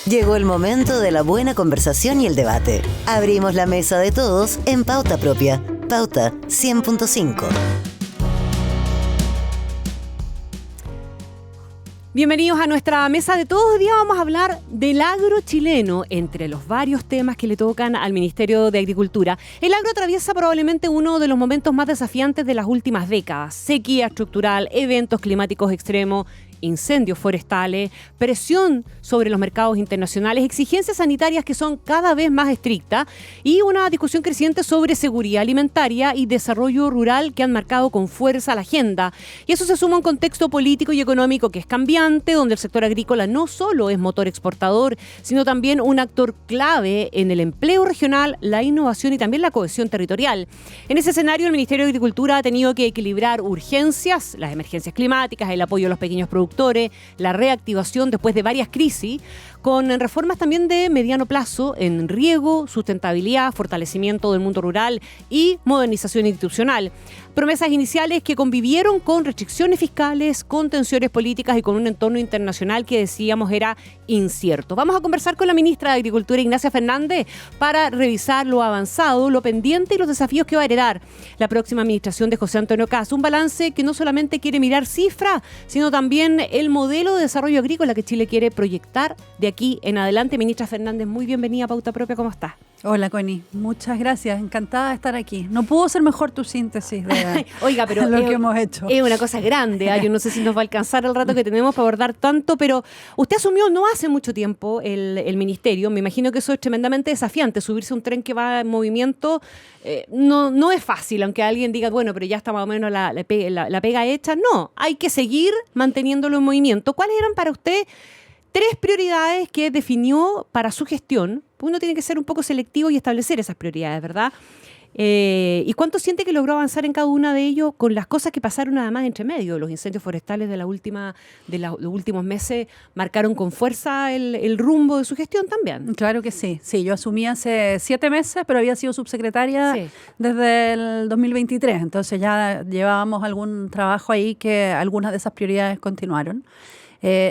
Llegó el momento de la buena conversación y el debate. Abrimos la mesa de todos en Pauta Propia. Pauta 100.5. Bienvenidos a nuestra mesa de todos. Hoy día vamos a hablar del agro chileno, entre los varios temas que le tocan al Ministerio de Agricultura. El agro atraviesa probablemente uno de los momentos más desafiantes de las últimas décadas. Sequía estructural, eventos climáticos extremos, incendios forestales, presión sobre los mercados internacionales, exigencias sanitarias que son cada vez más estrictas y una discusión creciente sobre seguridad alimentaria y desarrollo rural que han marcado con fuerza la agenda. Y eso se suma a un contexto político y económico que es cambiante, donde el sector agrícola no solo es motor exportador, sino también un actor clave en el empleo regional, la innovación y también la cohesión territorial. En ese escenario, el Ministerio de Agricultura ha tenido que equilibrar urgencias, las emergencias climáticas, el apoyo a los pequeños productores, la reactivación después de varias crisis, con reformas también de mediano plazo en riego, sustentabilidad, fortalecimiento del mundo rural y modernización institucional. Promesas iniciales que convivieron con restricciones fiscales, con tensiones políticas y con un entorno internacional que decíamos era incierto. Vamos a conversar con la ministra de Agricultura, Ignacia Fernández, para revisar lo avanzado, lo pendiente y los desafíos que va a heredar la próxima administración de José Antonio Kast. Un balance que no solamente quiere mirar cifras, sino también el modelo de desarrollo agrícola que Chile quiere proyectar de aquí en adelante. Ministra Fernández, muy bienvenida a Pauta Propia. ¿Cómo está? Hola, Connie. Muchas gracias. Encantada de estar aquí. No pudo ser mejor tu síntesis de Oiga, pero lo que hemos hecho. Es una cosa grande. Yo no sé si nos va a alcanzar el rato que tenemos para abordar tanto, pero usted asumió no hace mucho tiempo el ministerio. Me imagino que eso es tremendamente desafiante. Subirse a un tren que va en movimiento no es fácil, aunque alguien diga, bueno, pero ya está más o menos la pega hecha. No, hay que seguir manteniéndolo en movimiento. ¿Cuáles eran para usted 3 prioridades que definió para su gestión? Uno tiene que ser un poco selectivo y establecer esas prioridades, ¿verdad? ¿Y cuánto siente que logró avanzar en cada una de ellos con las cosas que pasaron además entre medio? Los incendios forestales de los últimos meses marcaron con fuerza el rumbo de su gestión también. Claro que sí. Sí, yo asumí hace 7 meses, pero había sido subsecretaria desde el 2023. Entonces ya llevábamos algún trabajo ahí que algunas de esas prioridades continuaron.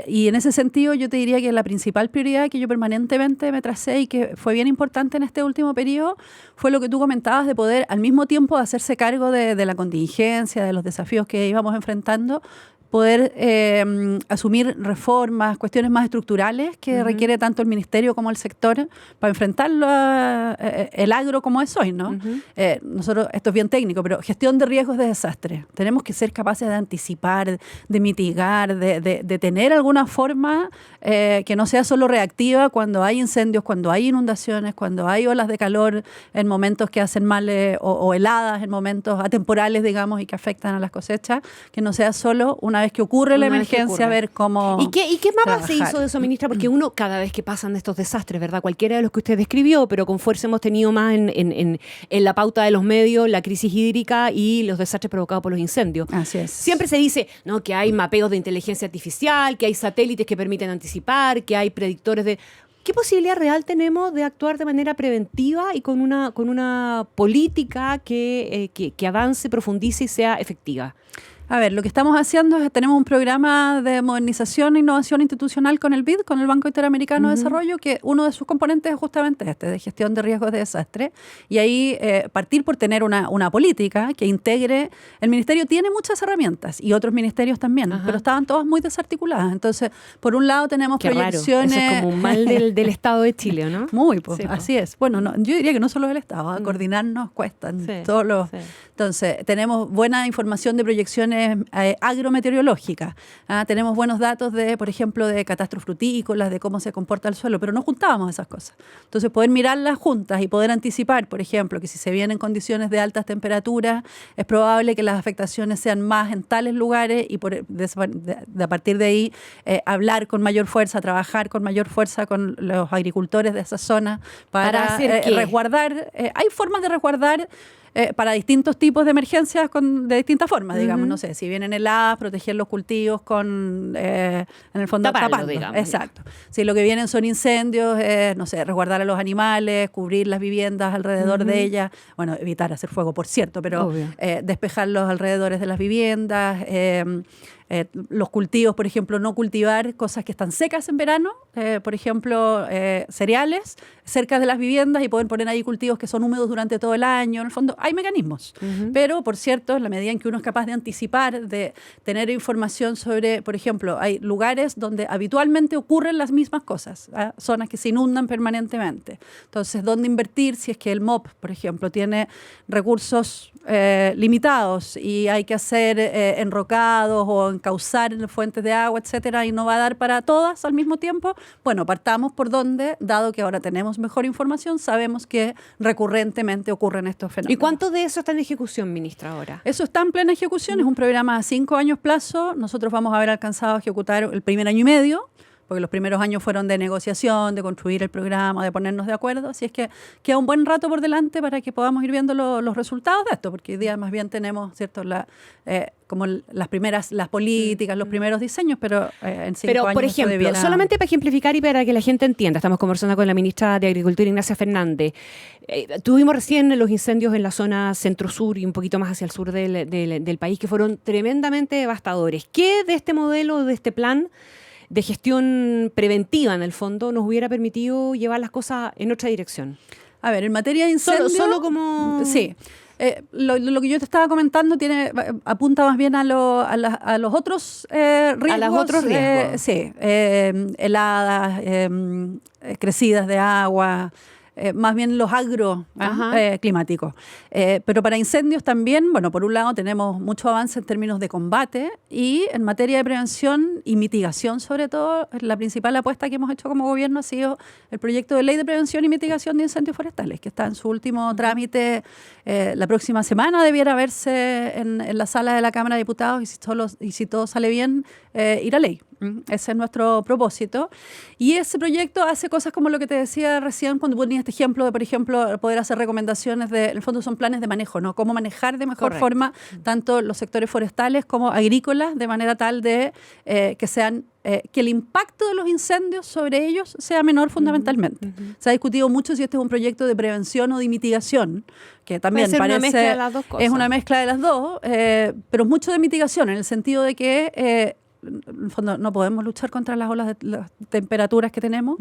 Y en ese sentido yo te diría que la principal prioridad que yo permanentemente me tracé y que fue bien importante en este último periodo fue lo que tú comentabas de poder al mismo tiempo hacerse cargo de la contingencia, de los desafíos que íbamos enfrentando, poder asumir reformas, cuestiones más estructurales que requiere tanto el ministerio como el sector para enfrentarlo el agro como es hoy, ¿no? Nosotros, esto es bien técnico, pero gestión de riesgos de desastre. Tenemos que ser capaces de anticipar, de mitigar, de tener alguna forma que no sea solo reactiva cuando hay incendios, cuando hay inundaciones, cuando hay olas de calor en momentos que hacen mal o heladas en momentos atemporales, digamos, y que afectan a las cosechas, que no sea solo una vez que ocurre la emergencia, ver cómo ¿Y qué mapa se hizo de eso, ministra? Porque uno, cada vez que pasan estos desastres, ¿verdad? Cualquiera de los que usted describió, pero con fuerza hemos tenido más en la pauta de los medios, la crisis hídrica y los desastres provocados por los incendios. Así es. Siempre se dice, ¿no?, que hay mapeos de inteligencia artificial, que hay satélites que permiten anticipar, que hay predictores de... ¿Qué posibilidad real tenemos de actuar de manera preventiva y con una política que avance, profundice y sea efectiva? A ver, lo que estamos haciendo es tenemos un programa de modernización e innovación institucional con el BID, con el Banco Interamericano de Desarrollo, que uno de sus componentes es justamente de gestión de riesgos de desastre. Y ahí partir por tener una política que integre. El ministerio tiene muchas herramientas y otros ministerios también, pero estaban todas muy desarticuladas. Entonces, por un lado tenemos proyecciones... Raro. Eso es como un mal del Estado de Chile, ¿no? Muy, pues, sí, así es. Bueno, yo diría que no solo el Estado, coordinarnos cuesta. Todos los... Entonces, tenemos buena información de proyecciones agrometeorológicas. Tenemos buenos datos de, por ejemplo, de catástrofes frutícolas, de cómo se comporta el suelo, pero no juntábamos esas cosas. Entonces, poder mirarlas juntas y poder anticipar, por ejemplo, que si se vienen condiciones de altas temperaturas, es probable que las afectaciones sean más en tales lugares y a partir de ahí hablar con mayor fuerza, trabajar con mayor fuerza con los agricultores de esa zona para resguardar. Hay formas de resguardar para distintos tipos de emergencias de distintas formas, digamos, no sé, si vienen heladas, proteger los cultivos en el fondo tapando, digamos. Exacto. Si lo que vienen son incendios, no sé, resguardar a los animales, cubrir las viviendas alrededor de ellas, bueno, evitar hacer fuego, por cierto, pero despejar los alrededores de las viviendas, los cultivos, por ejemplo, no cultivar cosas que están secas en verano, por ejemplo, cereales cerca de las viviendas y poder poner ahí cultivos que son húmedos durante todo el año. En el fondo hay mecanismos, pero por cierto, en la medida en que uno es capaz de anticipar, de tener información sobre, por ejemplo, hay lugares donde habitualmente ocurren las mismas cosas, zonas que se inundan permanentemente. Entonces, ¿dónde invertir si es que el MOP, por ejemplo, tiene recursos limitados y hay que hacer enrocados o encauzar fuentes de agua, etcétera, y no va a dar para todas al mismo tiempo? Bueno, partamos por donde, dado que ahora tenemos mejor información, sabemos que recurrentemente ocurren estos fenómenos. ¿Y cuánto de eso está en ejecución, ministra, ahora? Eso está en plena ejecución, es un programa a 5 años plazo. Nosotros vamos a haber alcanzado a ejecutar el primer año y medio, porque los primeros años fueron de negociación, de construir el programa, de ponernos de acuerdo. Así es que queda un buen rato por delante para que podamos ir viendo los resultados de esto, porque hoy día más bien tenemos, ¿cierto?, como las políticas, los primeros diseños, pero en 5 años... Pero, por ejemplo, solamente para ejemplificar y para que la gente entienda, estamos conversando con la ministra de Agricultura, Ignacia Fernández. Tuvimos recién los incendios en la zona centro-sur y un poquito más hacia el sur del país, que fueron tremendamente devastadores. ¿Qué de este modelo, de este plan de gestión preventiva, en el fondo, nos hubiera permitido llevar las cosas en otra dirección? A ver, en materia de incendios... Solo como... Sí. Lo que yo te estaba comentando apunta más bien a los otros riesgos. A los otros riesgos. Sí. Heladas, crecidas de agua... más bien los agroclimáticos. Pero para incendios también, bueno, por un lado tenemos mucho avance en términos de combate y en materia de prevención y mitigación, sobre todo, la principal apuesta que hemos hecho como gobierno ha sido el proyecto de ley de prevención y mitigación de incendios forestales, que está en su último trámite. La próxima semana debiera verse en la sala de la Cámara de Diputados y si todo sale bien, ir a ley. Ese es nuestro propósito. Y ese proyecto hace cosas como lo que te decía recién cuando ponía este ejemplo de, por ejemplo, poder hacer recomendaciones en el fondo son planes de manejo, ¿no? Cómo manejar de mejor forma tanto los sectores forestales como agrícolas, de manera tal de que sean que el impacto de los incendios sobre ellos sea menor fundamentalmente. Se ha discutido mucho si este es un proyecto de prevención o de mitigación, que también parece... una mezcla de las dos cosas. Es una mezcla de las dos, pero mucho de mitigación, en el sentido de que... en el fondo no podemos luchar contra las olas de las temperaturas que tenemos,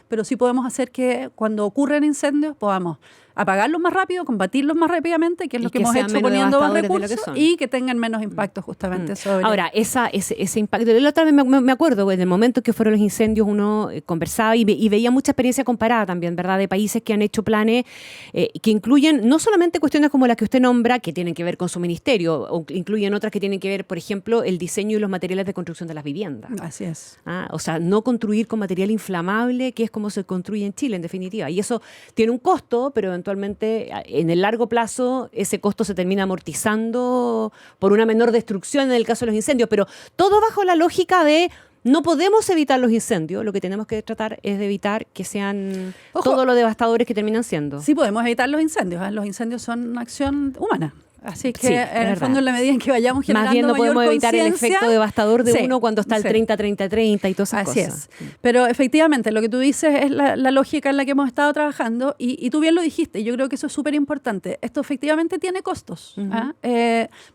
pero sí podemos hacer que cuando ocurren incendios podamos apagarlos más rápido, combatirlos más rápidamente, que es lo que hemos hecho poniendo más recursos y que tengan menos impacto justamente sobre... Ahora, ese impacto... La otra vez me acuerdo, en el momento que fueron los incendios, uno conversaba y veía mucha experiencia comparada también, ¿verdad?, de países que han hecho planes que incluyen no solamente cuestiones como las que usted nombra, que tienen que ver con su ministerio, o incluyen otras que tienen que ver, por ejemplo, el diseño y los materiales de construcción de las viviendas. Así es. O sea, no construir con material inflamable, que es como se construye en Chile, en definitiva. Y eso tiene un costo, pero eventualmente en el largo plazo ese costo se termina amortizando por una menor destrucción en el caso de los incendios, pero todo bajo la lógica de no podemos evitar los incendios, lo que tenemos que tratar es de evitar que sean todo lo devastadores que terminan siendo. Sí podemos evitar los incendios, los incendios son una acción humana. Así que, en el fondo, en la medida en que vayamos generando más bien no podemos evitar el efecto devastador de uno cuando está el 30-30-30 y todas esas cosas. Así es. Pero efectivamente, lo que tú dices es la lógica en la que hemos estado trabajando y tú bien lo dijiste, y yo creo que eso es súper importante. Esto efectivamente tiene costos,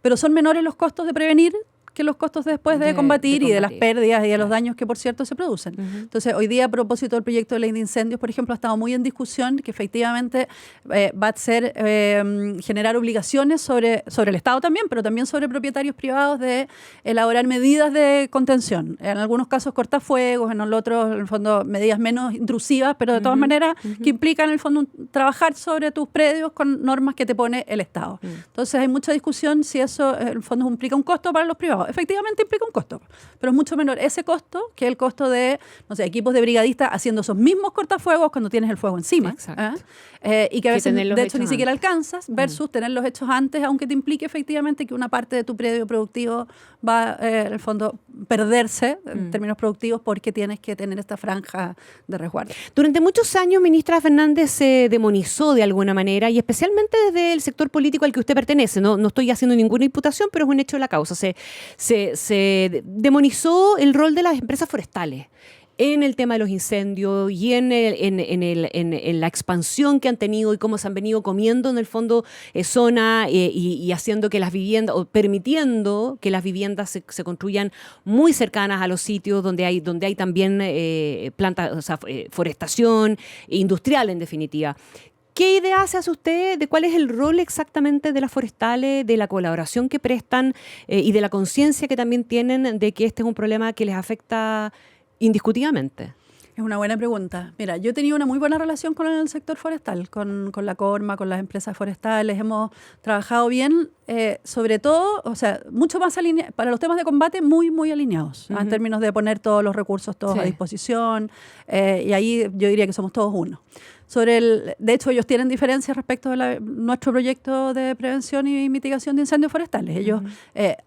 pero son menores los costos de prevenir que los costos después de combatir y de las pérdidas y de los daños que, por cierto, se producen. Entonces, hoy día, a propósito del proyecto de ley de incendios, por ejemplo, ha estado muy en discusión que efectivamente va a ser generar obligaciones sobre el Estado también, pero también sobre propietarios privados de elaborar medidas de contención. En algunos casos cortafuegos, en otros, en el fondo, medidas menos intrusivas, pero de todas maneras que implican, en el fondo, trabajar sobre tus predios con normas que te pone el Estado. Entonces, hay mucha discusión si eso, en el fondo, implica un costo para los privados. Efectivamente implica un costo, pero es mucho menor ese costo que el costo de, no sé, equipos de brigadistas haciendo esos mismos cortafuegos cuando tienes el fuego encima. Y que a veces, de hecho, ni siquiera alcanzas, versus tenerlos hechos antes, aunque te implique efectivamente que una parte de tu predio productivo va, en el fondo, perderse en términos productivos porque tienes que tener esta franja de resguardo. Durante muchos años, ministra Fernández se demonizó de alguna manera, y especialmente desde el sector político al que usted pertenece. No estoy haciendo ninguna imputación, pero es un hecho de la causa. Se demonizó el rol de las empresas forestales. en el tema de los incendios y en la expansión que han tenido y cómo se han venido comiendo en el fondo zona y haciendo que las viviendas, o permitiendo que las viviendas se construyan muy cercanas a los sitios donde hay también plantas, o sea, forestación industrial en definitiva. ¿Qué idea se hace usted de cuál es el rol exactamente de las forestales, de la colaboración que prestan y de la conciencia que también tienen de que este es un problema que les afecta indiscutidamente? Es una buena pregunta. Mira, yo he tenido una muy buena relación con el sector forestal, con la Corma, con las empresas forestales. Hemos trabajado bien, sobre todo, o sea, mucho más alineados, para los temas de combate, muy, muy alineados, en términos de poner todos los recursos a disposición. Y ahí yo diría que somos todos uno. De hecho, ellos tienen diferencias respecto a nuestro proyecto de prevención y mitigación de incendios forestales. Ellos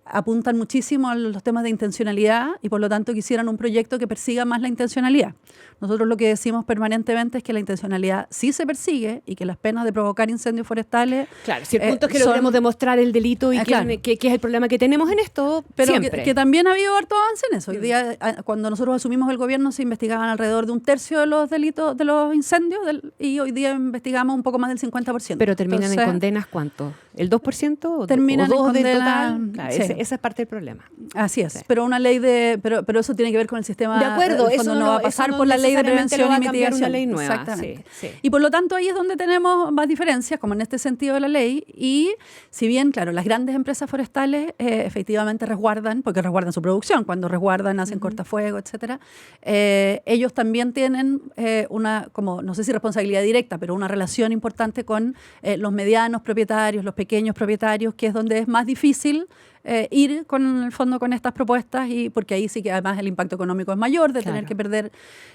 apuntan muchísimo a los temas de intencionalidad y por lo tanto quisieran un proyecto que persiga más la intencionalidad. Nosotros lo que decimos permanentemente es que la intencionalidad sí se persigue y que las penas de provocar incendios forestales... Claro, si el punto es que logremos demostrar el delito y que es el problema que tenemos en esto, pero siempre. Que también ha habido harto avance en eso. Hoy día, cuando nosotros asumimos el gobierno, se investigaban alrededor de 1/3 de los delitos de los incendios y hoy día investigamos un poco más del 50%. Pero terminan en condenas, ¿cuánto? ¿El 2%? Terminan ¿O 2% en del condena, total? Claro, sí. esa es parte del problema. Así es, Sí. pero una ley pero eso tiene que ver con el sistema. De acuerdo, eso no va a pasar por la ley de prevención y mitigación. Una ley nueva. Exactamente. Sí, sí. Y por lo tanto ahí es donde tenemos más diferencias, como en este sentido de la ley. Y si bien, claro, las grandes empresas forestales efectivamente resguardan, porque resguardan su producción, cuando resguardan, hacen cortafuego, etcétera, ellos también tienen como no sé si responsabilidad directa, pero una relación importante con los medianos propietarios, los pequeños propietarios, que es donde es más difícil ir con el fondo con estas propuestas, y porque ahí sí que además el impacto económico es mayor de tener que perder.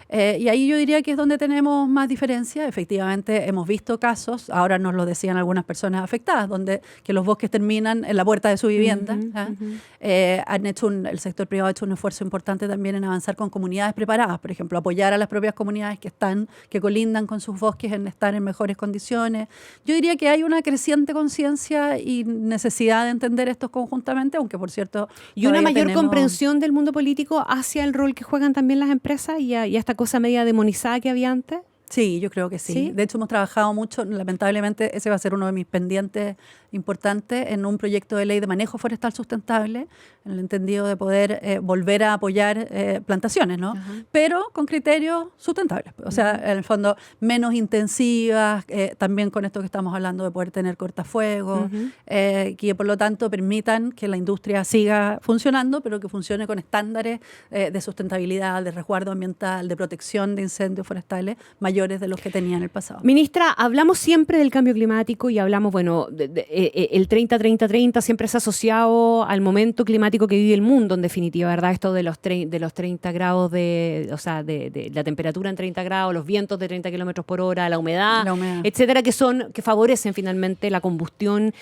Y ahí yo diría que es donde tenemos más diferencia. Efectivamente, hemos visto casos, ahora nos lo decían algunas personas afectadas, donde que los bosques terminan en la puerta de su vivienda. El sector privado ha hecho un esfuerzo importante también en avanzar con comunidades preparadas, por ejemplo, apoyar a las propias comunidades que colindan con sus bosques en estar en mejores condiciones. Yo diría que hay una creciente conciencia y necesidad de entender estos conjuntamente, aunque por cierto... Y una mayor comprensión del mundo político hacia el rol que juegan también las empresas y a esta cosa media demonizada que había antes. Sí, yo creo que sí. De hecho, hemos trabajado mucho, lamentablemente ese va a ser uno de mis pendientes importantes, en un proyecto de ley de manejo forestal sustentable, en el entendido de poder volver a apoyar plantaciones, ¿no? Pero con criterios sustentables. O sea, en el fondo, menos intensivas, también con esto que estamos hablando de poder tener cortafuegos, que por lo tanto permitan que la industria siga funcionando, pero que funcione con estándares de sustentabilidad, de resguardo ambiental, de protección de incendios forestales mayores de los que tenía en el pasado. Ministra, hablamos siempre del cambio climático y hablamos, bueno, el 30-30-30 siempre se ha asociado al momento climático que vive el mundo, en definitiva, ¿verdad? Esto de los 30 grados, o sea, de la temperatura en 30 grados, los vientos de 30 kilómetros por hora, la humedad, etcétera, que favorecen finalmente la combustión.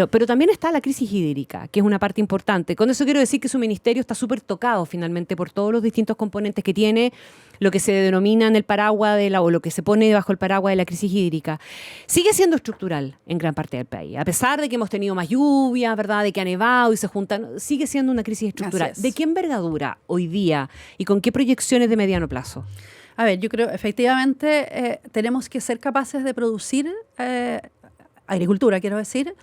Pero también está la crisis hídrica, que es una parte importante. Con eso quiero decir que su ministerio está súper tocado finalmente por todos los distintos componentes que tiene, lo que se denomina en el paraguas o lo que se pone bajo el paraguas de la crisis hídrica. Sigue siendo estructural en gran parte del país. A pesar de que hemos tenido más lluvias, ¿verdad?, de que ha nevado y se juntan, sigue siendo una crisis estructural. ¿De qué envergadura hoy día y con qué proyecciones de mediano plazo? A ver, yo creo efectivamente tenemos que ser capaces de producir agricultura, quiero decir,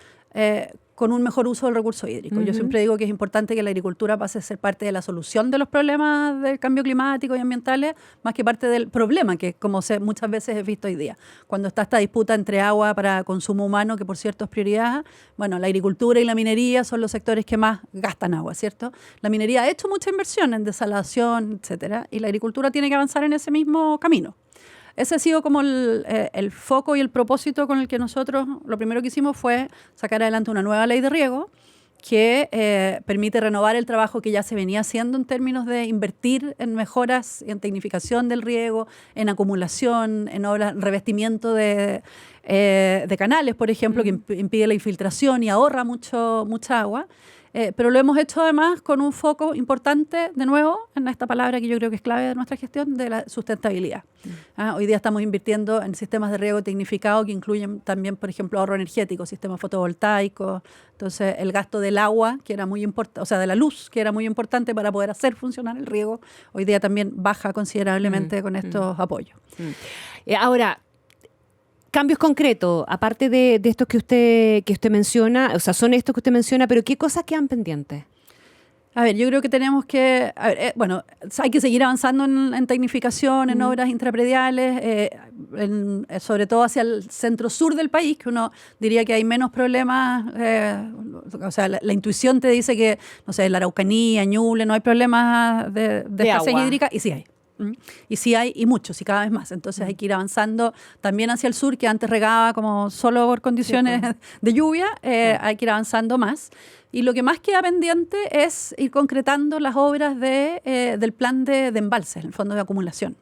con un mejor uso del recurso hídrico. Yo siempre digo que es importante que la agricultura pase a ser parte de la solución de los problemas del cambio climático y ambientales, más que parte del problema, que como muchas veces he visto hoy día. Cuando está esta disputa entre agua para consumo humano, que por cierto es prioridad, bueno, la agricultura y la minería son los sectores que más gastan agua, ¿cierto? La minería ha hecho mucha inversión en desalación, etcétera, y la agricultura tiene que avanzar en ese mismo camino. Ese ha sido como el foco y el propósito con el que nosotros lo primero que hicimos fue sacar adelante una nueva ley de riego que permite renovar el trabajo que ya se venía haciendo en términos de invertir en mejoras, en tecnificación del riego, en acumulación, en obras, revestimiento de canales, por ejemplo, que impide la infiltración y ahorra mucha agua. pero lo hemos hecho además con un foco importante, de nuevo, en esta palabra que yo creo que es clave de nuestra gestión, de la sustentabilidad. Hoy día estamos invirtiendo en sistemas de riego tecnificado que incluyen también, por ejemplo, ahorro energético, sistemas fotovoltaicos. Entonces, el gasto del agua, que era muy importante, o sea, de la luz, que era muy importante para poder hacer funcionar el riego, hoy día también baja considerablemente con estos apoyos. Ahora, cambios concretos, aparte de estos que usted menciona, o sea, son estos que usted menciona, pero ¿qué cosas quedan pendientes? A ver, yo creo que tenemos que, hay que seguir avanzando en tecnificación, en obras intraprediales, sobre todo hacia el centro-sur del país, que uno diría que hay menos problemas, o sea, la intuición te dice que, no sé, en la Araucanía, Ñuble, no hay problemas de escasez hídrica, y sí hay. Y sí hay, y muchos, y cada vez más. Entonces hay que ir avanzando también hacia el sur, que antes regaba como solo por condiciones de lluvia, hay que ir avanzando más. Y lo que más queda pendiente es ir concretando las obras del plan de embalses, el fondo de acumulación,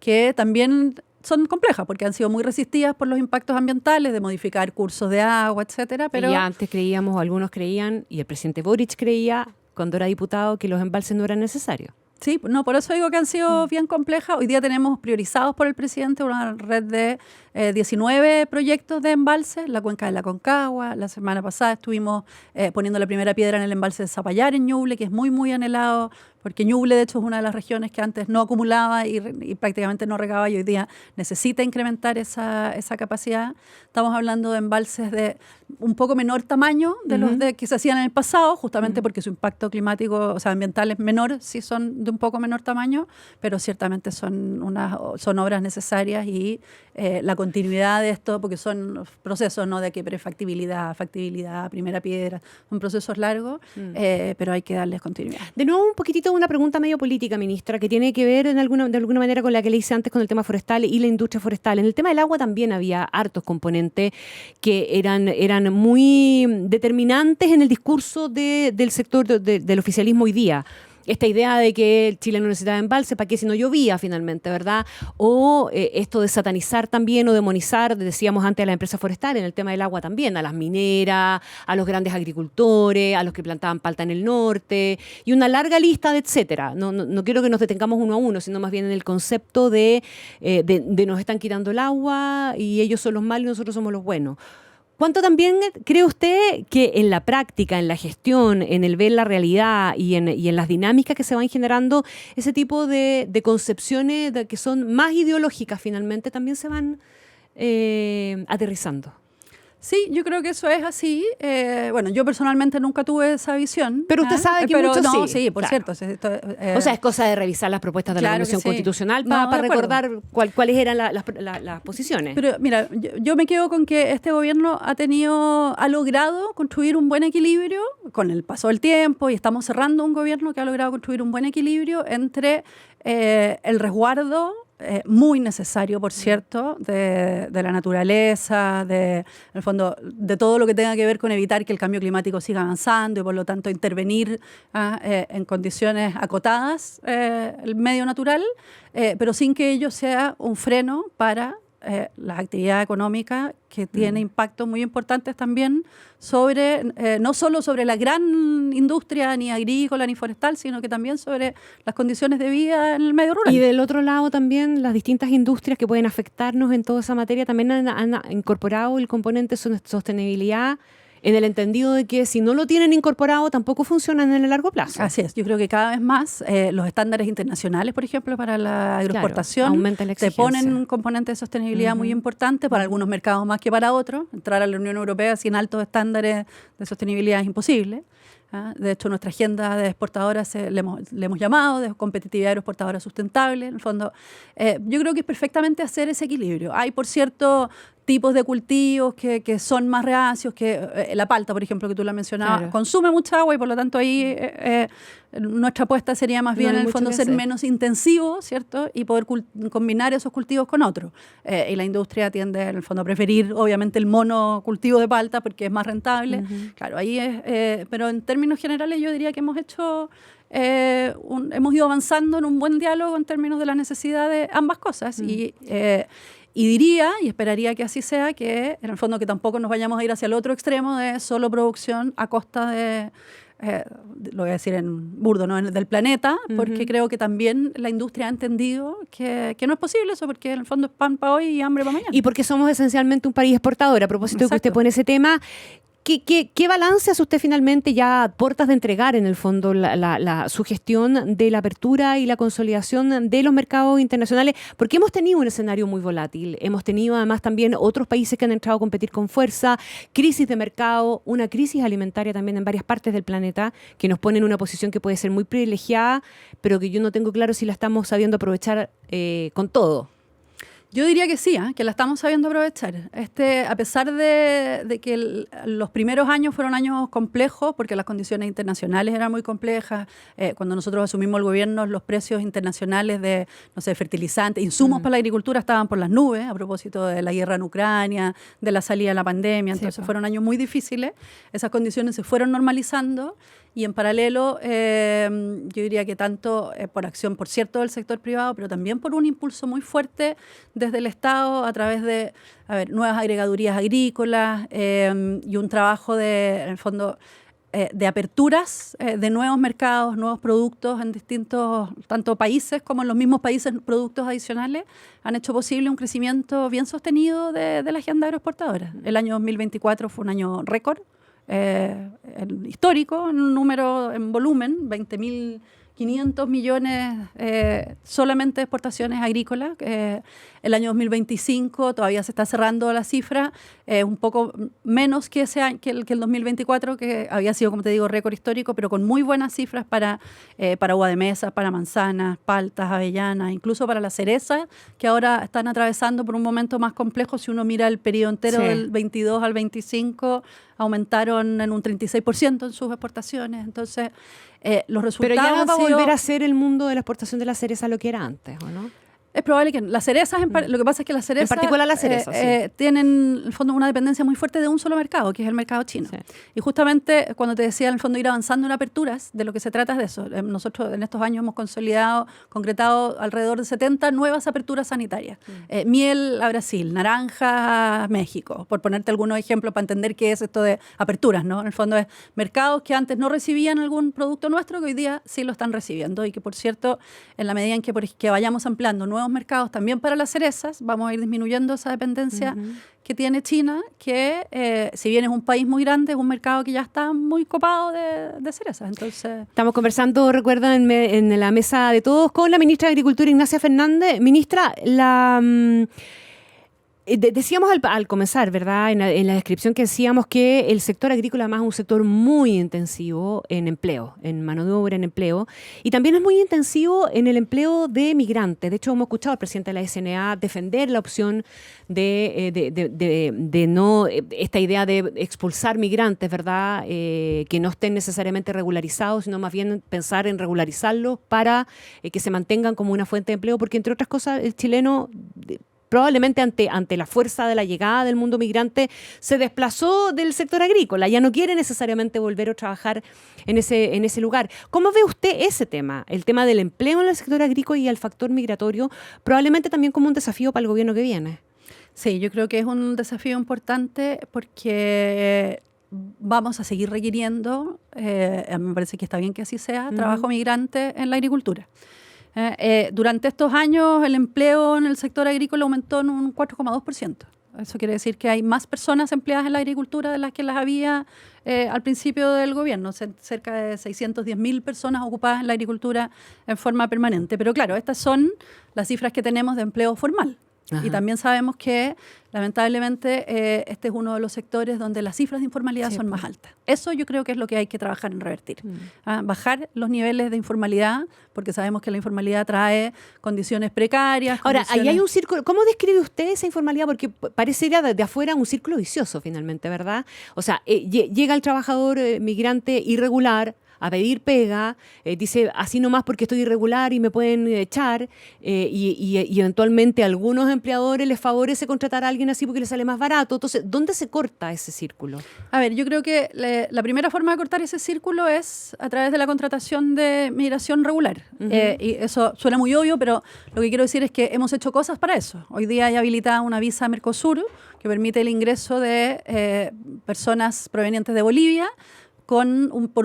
que también son complejas porque han sido muy resistidas por los impactos ambientales de modificar cursos de agua, etcétera. Pero y antes creíamos, o algunos creían, y el presidente Boric creía, cuando era diputado, que los embalses no eran necesarios. Sí, no, por eso digo que han sido bien complejas. Hoy día tenemos priorizados por el presidente una red de 19 proyectos de embalses, la cuenca de la Concagua. La semana pasada estuvimos poniendo la primera piedra en el embalse de Zapallar en Ñuble, que es muy, muy anhelado, porque Ñuble, de hecho, es una de las regiones que antes no acumulaba y prácticamente no regaba, y hoy día necesita incrementar esa capacidad. Estamos hablando de embalses de un poco menor tamaño de los que se hacían en el pasado, justamente porque su impacto climático, o sea, ambiental es menor, si son de un poco menor tamaño, pero ciertamente son obras necesarias, y la continuidad de esto, porque son procesos, ¿no?, de que prefactibilidad, factibilidad, primera piedra, son procesos largos, pero hay que darles continuidad. De nuevo, un poquitito una pregunta medio política, ministra, que tiene que ver de alguna manera con la que le hice antes con el tema forestal y la industria forestal. En el tema del agua también había hartos componentes que eran muy determinantes en el discurso del sector del oficialismo hoy día. Esta idea de que Chile no necesitaba embalse, ¿para qué si no llovía finalmente, verdad? O esto de satanizar también o demonizar, decíamos antes, a las empresas forestales, en el tema del agua también, a las mineras, a los grandes agricultores, a los que plantaban palta en el norte, y una larga lista de etcétera. No quiero que nos detengamos uno a uno, sino más bien en el concepto de nos están quitando el agua y ellos son los malos y nosotros somos los buenos. ¿Cuánto también cree usted que en la práctica, en la gestión, en el ver la realidad y en las dinámicas que se van generando, ese tipo de concepciones que son más ideológicas finalmente también se van aterrizando? Sí, yo creo que eso es así. Bueno, yo personalmente nunca tuve esa visión. Pero usted sabe que muchos no, sí. Sí, por claro. cierto. O sea, es cosa de revisar las propuestas de la Convención Constitucional para recordar cuáles eran las posiciones. Pero mira, yo me quedo con que este gobierno ha logrado construir un buen equilibrio con el paso del tiempo, y estamos cerrando un gobierno que ha logrado construir un buen equilibrio entre el resguardo muy necesario, por cierto, de la naturaleza, en el fondo, de todo lo que tenga que ver con evitar que el cambio climático siga avanzando y, por lo tanto, intervenir en condiciones acotadas el medio natural, pero sin que ello sea un freno para la actividad económica, que tiene impactos muy importantes también sobre, no solo sobre la gran industria ni agrícola ni forestal, sino que también sobre las condiciones de vida en el medio rural. Y del otro lado también las distintas industrias que pueden afectarnos en toda esa materia también han incorporado el componente de sostenibilidad, en el entendido de que si no lo tienen incorporado tampoco funcionan en el largo plazo. Así es, yo creo que cada vez más los estándares internacionales, por ejemplo, para la agroexportación, aumenta la exigencia. te ponen un componente de sostenibilidad muy importante para algunos mercados más que para otros. Entrar a la Unión Europea sin altos estándares de sostenibilidad es imposible. De hecho, nuestra agenda de exportadoras le hemos llamado de competitividad agroexportadora sustentable. En el fondo, yo creo que es perfectamente hacer ese equilibrio. Hay, por cierto, tipos de cultivos que son más reacios, que la palta, por ejemplo, que tú la mencionabas, consume mucha agua, y por lo tanto ahí nuestra apuesta sería más bien, en el fondo, ser menos intensivo, ¿cierto? Y poder combinar esos cultivos con otros. Y la industria tiende, en el fondo, a preferir, obviamente, el monocultivo de palta porque es más rentable. Claro, ahí es, pero en términos generales yo diría que hemos hecho... hemos ido avanzando en un buen diálogo en términos de la necesidad de ambas cosas, y Y diría, y esperaría que así sea, que en el fondo que tampoco nos vayamos a ir hacia el otro extremo de solo producción a costa de lo voy a decir en burdo, ¿no? Del planeta, porque creo que también la industria ha entendido que no es posible eso, porque en el fondo es pan para hoy y hambre para mañana. Y porque somos esencialmente un país exportador. A propósito de que usted pone ese tema, ¿qué balance hace usted finalmente ya a puertas de entregar en el fondo su gestión de la apertura y la consolidación de los mercados internacionales? Porque hemos tenido un escenario muy volátil, hemos tenido además también otros países que han entrado a competir con fuerza, crisis de mercado, una crisis alimentaria también en varias partes del planeta que nos pone en una posición que puede ser muy privilegiada, pero que yo no tengo claro si la estamos sabiendo aprovechar con todo. Yo diría que sí, que la estamos sabiendo aprovechar. A pesar de que los primeros años fueron años complejos, porque las condiciones internacionales eran muy complejas, cuando nosotros asumimos el gobierno, los precios internacionales de, no sé, fertilizantes, insumos para la agricultura estaban por las nubes, a propósito de la guerra en Ucrania, de la salida de la pandemia, entonces fueron años muy difíciles. Esas condiciones se fueron normalizando. Y en paralelo, yo diría que tanto por acción, por cierto, del sector privado, pero también por un impulso muy fuerte desde el Estado a través de nuevas agregadurías agrícolas y un trabajo en el fondo, de aperturas de nuevos mercados, nuevos productos en distintos, tanto países como en los mismos países, productos adicionales, han hecho posible un crecimiento bien sostenido de la agenda agroexportadora. El año 2024 fue un año récord. Histórico, en un número, en volumen, 20.500 millones solamente de exportaciones agrícolas. El año 2025 todavía se está cerrando la cifra, un poco menos que el 2024, que había sido, como te digo, récord histórico, pero con muy buenas cifras para uva de mesa, para manzanas, paltas, avellanas, incluso para las cerezas, que ahora están atravesando por un momento más complejo. Si uno mira el periodo entero del 22 al 25, aumentaron en un 36% en sus exportaciones. Entonces, los resultados. Pero ya no va a volver a ser el mundo de la exportación de la cereza lo que era antes, ¿o no? Es probable que las cerezas, lo que pasa es que las cerezas, en particular las cerezas, tienen en el fondo una dependencia muy fuerte de un solo mercado, que es el mercado chino. Sí. Y justamente cuando te decía en el fondo ir avanzando en aperturas, de lo que se trata es de eso. Nosotros en estos años hemos concretado alrededor de 70 nuevas aperturas sanitarias. Miel a Brasil, naranja a México, por ponerte algunos ejemplos para entender qué es esto de aperturas, ¿no? En el fondo es mercados que antes no recibían algún producto nuestro, que hoy día sí lo están recibiendo y que, por cierto, en la medida en que vayamos ampliando nuevos mercados también para las cerezas, vamos a ir disminuyendo esa dependencia que tiene China, que si bien es un país muy grande, es un mercado que ya está muy copado de cerezas. Entonces, estamos conversando, recuerdan, en la mesa de todos con la ministra de Agricultura, Ignacia Fernández. Ministra, decíamos al comenzar, ¿verdad? En la descripción que decíamos que el sector agrícola además es un sector muy intensivo en empleo, en mano de obra, en empleo, y también es muy intensivo en el empleo de migrantes. De hecho, hemos escuchado al presidente de la SNA defender la opción de no, esta idea de expulsar migrantes, ¿verdad? Que no estén necesariamente regularizados, sino más bien pensar en regularizarlos para que se mantengan como una fuente de empleo, porque entre otras cosas el chileno probablemente ante la fuerza de la llegada del mundo migrante se desplazó del sector agrícola, ya no quiere necesariamente volver a trabajar en ese lugar. ¿Cómo ve usted ese tema, el tema del empleo en el sector agrícola y el factor migratorio, probablemente también como un desafío para el gobierno que viene? Sí, yo creo que es un desafío importante porque vamos a seguir requiriendo, me parece que está bien que así sea, trabajo migrante en la agricultura. Durante estos años el empleo en el sector agrícola aumentó en un 4,2%. Eso quiere decir que hay más personas empleadas en la agricultura de las que las había al principio del gobierno. Cerca de 610.000 personas ocupadas en la agricultura en forma permanente. Pero claro, estas son las cifras que tenemos de empleo formal. Ajá. Y también sabemos que, lamentablemente, este es uno de los sectores donde las cifras de informalidad son más altas. Eso yo creo que es lo que hay que trabajar en revertir. Bajar los niveles de informalidad, porque sabemos que la informalidad trae condiciones precarias. Ahora, ahí hay un círculo. ¿Cómo describe usted esa informalidad? Porque parecería de afuera un círculo vicioso, finalmente, ¿verdad? O sea, llega el trabajador migrante irregular a pedir pega, dice así nomás porque estoy irregular y me pueden echar, y eventualmente a algunos empleadores les favorece contratar a alguien así porque les sale más barato. Entonces, ¿dónde se corta ese círculo? A ver, yo creo que la primera forma de cortar ese círculo es a través de la contratación de migración regular. Y eso suena muy obvio, pero lo que quiero decir es que hemos hecho cosas para eso. Hoy día hay habilitada una visa Mercosur que permite el ingreso de personas provenientes de Bolivia por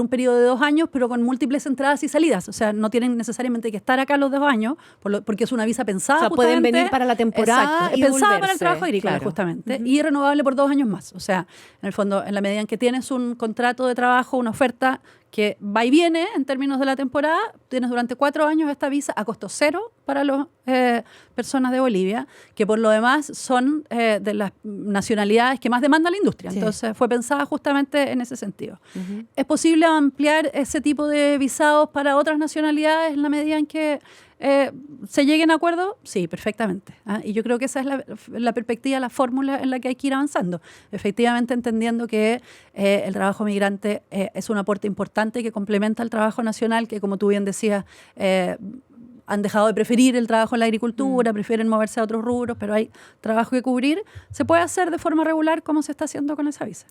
un periodo de 2 años, pero con múltiples entradas y salidas. O sea, no tienen necesariamente que estar acá los 2 años, porque es una visa pensada. O sea, pueden venir para la temporada. Exacto, y pensada para el trabajo agrícola, claro, justamente, y renovable por 2 años más. O sea, en el fondo, en la medida en que tienes un contrato de trabajo, una oferta que va y viene en términos de la temporada, tienes durante 4 años esta visa a costo cero para las personas de Bolivia, que por lo demás son de las nacionalidades que más demanda la industria. Sí. Entonces fue pensada justamente en ese sentido. ¿Es posible ampliar ese tipo de visados para otras nacionalidades en la medida en que se lleguen a acuerdos? Sí, perfectamente. Y yo creo que esa es la perspectiva, la fórmula en la que hay que ir avanzando. Efectivamente, entendiendo que el trabajo migrante es un aporte importante que complementa el trabajo nacional, que, como tú bien decías, han dejado de preferir el trabajo en la agricultura, prefieren moverse a otros rubros, pero hay trabajo que cubrir. Se puede hacer de forma regular como se está haciendo con esa visa.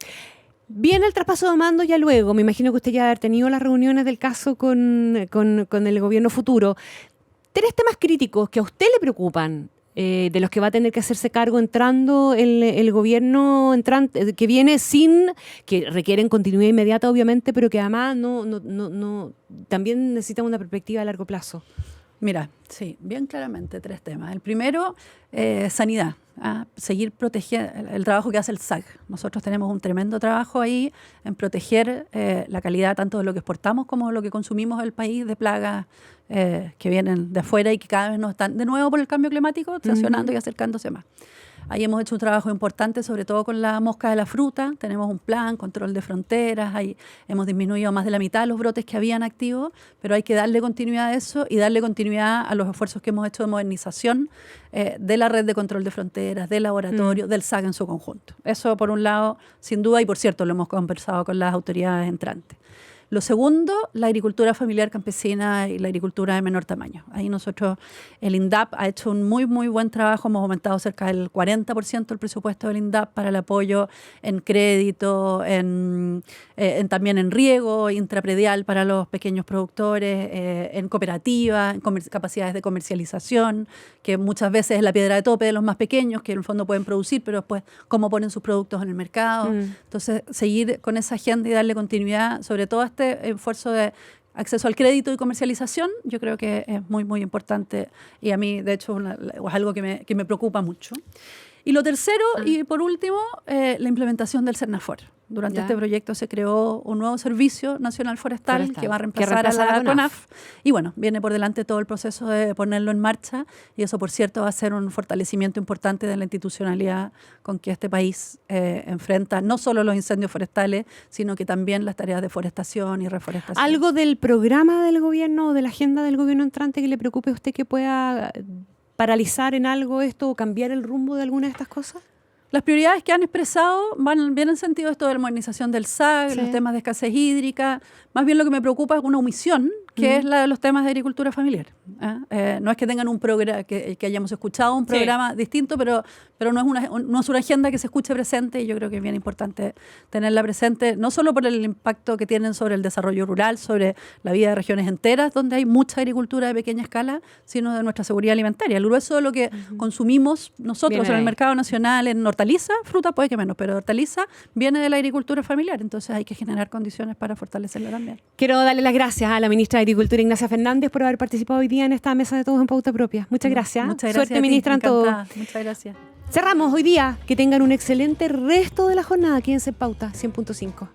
Viene el traspaso de mando ya luego. Me imagino que usted ya ha tenido las reuniones del caso con el gobierno futuro. 3 temas críticos que a usted le preocupan, de los que va a tener que hacerse cargo entrando el gobierno entrante, que viene que requieren continuidad inmediata, obviamente, pero que además también necesitan una perspectiva a largo plazo. Mira, sí, bien claramente 3 temas. El primero, sanidad. Seguir protegiendo el trabajo que hace el SAG. Nosotros tenemos un tremendo trabajo ahí en proteger la calidad tanto de lo que exportamos como de lo que consumimos en el país, de plagas que vienen de afuera y que cada vez nos están, de nuevo por el cambio climático, estacionando y acercándose más. Ahí hemos hecho un trabajo importante, sobre todo con la mosca de la fruta. Tenemos un plan, control de fronteras. Ahí hemos disminuido más de la mitad los brotes que habían activos, pero hay que darle continuidad a eso y darle continuidad a los esfuerzos que hemos hecho de modernización de la red de control de fronteras, del laboratorio, del SAG en su conjunto. Eso por un lado, sin duda, y por cierto, lo hemos conversado con las autoridades entrantes. Lo segundo, la agricultura familiar campesina y la agricultura de menor tamaño. Ahí nosotros, el INDAP ha hecho un muy, muy buen trabajo. Hemos aumentado cerca del 40% el presupuesto del INDAP para el apoyo en crédito, también en riego intrapredial para los pequeños productores, en cooperativas, en capacidades de comercialización, que muchas veces es la piedra de tope de los más pequeños, que en el fondo pueden producir, pero después cómo ponen sus productos en el mercado. Entonces, seguir con esa agenda y darle continuidad, sobre todo a este esfuerzo de acceso al crédito y comercialización, yo creo que es muy, muy importante y a mí, de hecho, es algo que me preocupa mucho. Y lo tercero, y por último, la implementación del Cernafor. Durante este proyecto se creó un nuevo servicio nacional forestal que va a reemplazar a la CONAF. Y bueno, viene por delante todo el proceso de ponerlo en marcha y eso, por cierto, va a ser un fortalecimiento importante de la institucionalidad con que este país enfrenta no solo los incendios forestales, sino que también las tareas de forestación y reforestación. ¿Algo del programa del gobierno o de la agenda del gobierno entrante que le preocupe a usted que pueda paralizar en algo esto o cambiar el rumbo de alguna de estas cosas? Las prioridades que han expresado van bien en sentido de esto de la modernización del SAG, los temas de escasez hídrica. Más bien lo que me preocupa es una omisión, que es la de los temas de agricultura familiar. No es que tengan un programa, que hayamos escuchado un programa distinto, pero no es una agenda que se escuche presente y yo creo que es bien importante tenerla presente, no solo por el impacto que tienen sobre el desarrollo rural, sobre la vida de regiones enteras, donde hay mucha agricultura de pequeña escala, sino de nuestra seguridad alimentaria. El grueso de lo que consumimos nosotros en el mercado nacional, en hortaliza, fruta puede que menos, pero hortaliza viene de la agricultura familiar, entonces hay que generar condiciones para fortalecerla también. Quiero darle las gracias a la ministra de Agricultura, Ignacia Fernández, por haber participado hoy día en esta mesa de todos en Pauta Propia. Muchas gracias. Muchas gracias. Suerte, ministra, en todo. Muchas gracias. Cerramos hoy día. Que tengan un excelente resto de la jornada. Quédense en Pauta 100.5.